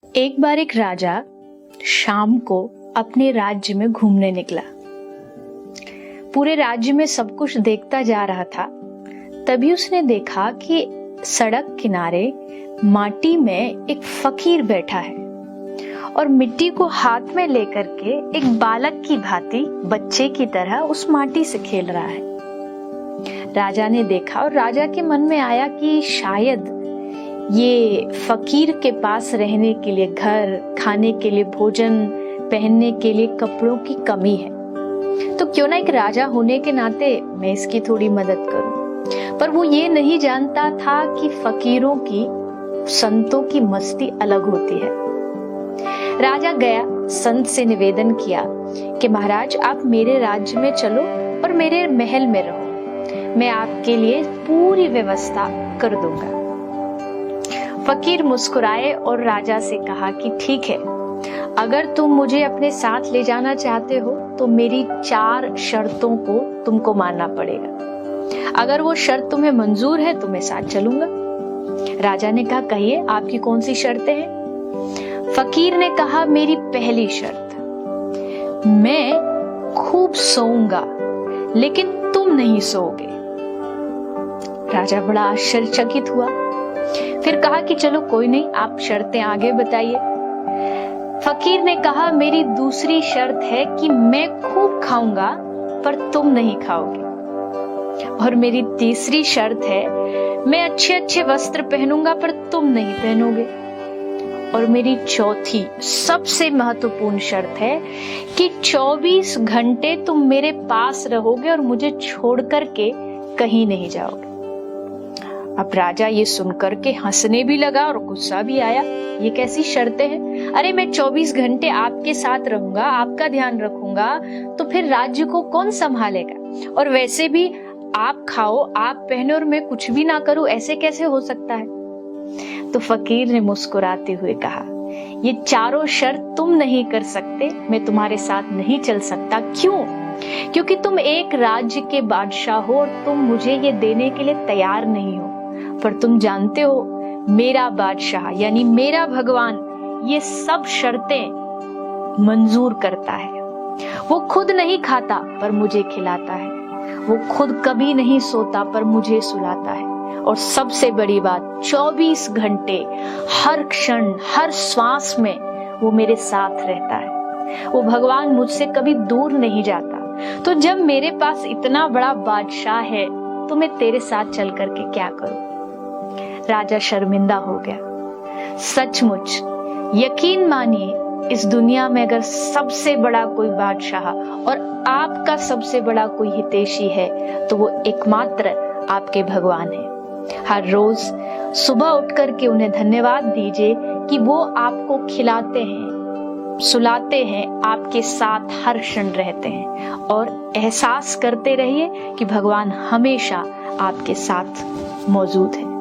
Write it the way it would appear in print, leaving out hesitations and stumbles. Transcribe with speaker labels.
Speaker 1: एक बार एक राजा शाम को अपने राज्य में घूमने निकला। पूरे राज्य में सब कुछ देखता जा रहा था। तभी उसने देखा कि सड़क किनारे माटी में एक फकीर बैठा है और मिट्टी को हाथ में लेकर के एक बालक की भांति बच्चे की तरह उस माटी से खेल रहा है। राजा ने देखा और राजा के मन में आया कि शायद ये फकीर के पास रहने के लिए घर, खाने के लिए भोजन, पहनने के लिए कपड़ों की कमी है, तो क्यों ना एक राजा होने के नाते मैं इसकी थोड़ी मदद करूं। पर वो ये नहीं जानता था कि फकीरों की, संतों की मस्ती अलग होती है। राजा गया, संत से निवेदन किया कि महाराज आप मेरे राज्य में चलो और मेरे महल में रहो, मैं आपके लिए पूरी व्यवस्था कर दूंगा। फकीर मुस्कुराए और राजा से कहा कि ठीक है, अगर तुम मुझे अपने साथ ले जाना चाहते हो तो मेरी 4 शर्तों को तुमको मानना पड़ेगा। अगर वो शर्त तुम्हें मंजूर है तो मैं साथ चलूंगा। राजा ने कहा कहिए आपकी कौन सी शर्तें हैं? फकीर ने कहा मेरी पहली शर्त, मैं खूब सोऊंगा लेकिन तुम नहीं सोओगे। राजा बड़ा आश्चर्यचकित हुआ, फिर कहा कि चलो कोई नहीं, आप शर्तें आगे बताइए। फकीर ने कहा मेरी दूसरी शर्त है कि मैं खूब खाऊंगा पर तुम नहीं खाओगे। और मेरी तीसरी शर्त है मैं अच्छे अच्छे वस्त्र पहनूंगा पर तुम नहीं पहनोगे। और मेरी चौथी सबसे महत्वपूर्ण शर्त है कि 24 घंटे तुम मेरे पास रहोगे और मुझे छोड़ करके कहीं नहीं जाओगे। अब राजा ये सुनकर के हंसने भी लगा और गुस्सा भी आया। ये कैसी शर्तें हैं? अरे मैं 24 घंटे आपके साथ रहूंगा, आपका ध्यान रखूंगा, तो फिर राज्य को कौन संभालेगा? और वैसे भी आप खाओ, आप पहनो और मैं कुछ भी ना करूं, ऐसे कैसे हो सकता है? तो फकीर ने मुस्कुराते हुए कहा ये चारों शर्त तुम नहीं कर सकते, मैं तुम्हारे साथ नहीं चल सकता। क्यों? क्योंकि तुम एक राज्य के बादशाह हो और तुम मुझे ये देने के लिए तैयार नहीं हो। पर तुम जानते हो मेरा बादशाह यानी मेरा भगवान ये सब शर्तें मंजूर करता है। वो खुद नहीं खाता पर मुझे खिलाता है, वो खुद कभी नहीं सोता पर मुझे सुलाता है, और सबसे बड़ी बात 24 घंटे हर क्षण हर श्वास में वो मेरे साथ रहता है। वो भगवान मुझसे कभी दूर नहीं जाता। तो जब मेरे पास इतना बड़ा बादशाह है तो मैं तेरे साथ चल करके क्या करूं? राजा शर्मिंदा हो गया। सचमुच यकीन मानिए इस दुनिया में अगर सबसे बड़ा कोई बादशाह और आपका सबसे बड़ा कोई हितैषी है तो वो एकमात्र आपके भगवान है। हर रोज सुबह उठ करके उन्हें धन्यवाद दीजिए कि वो आपको खिलाते हैं, सुलाते हैं, आपके साथ हर क्षण रहते हैं, और एहसास करते रहिए कि भगवान हमेशा आपके साथ मौजूद है।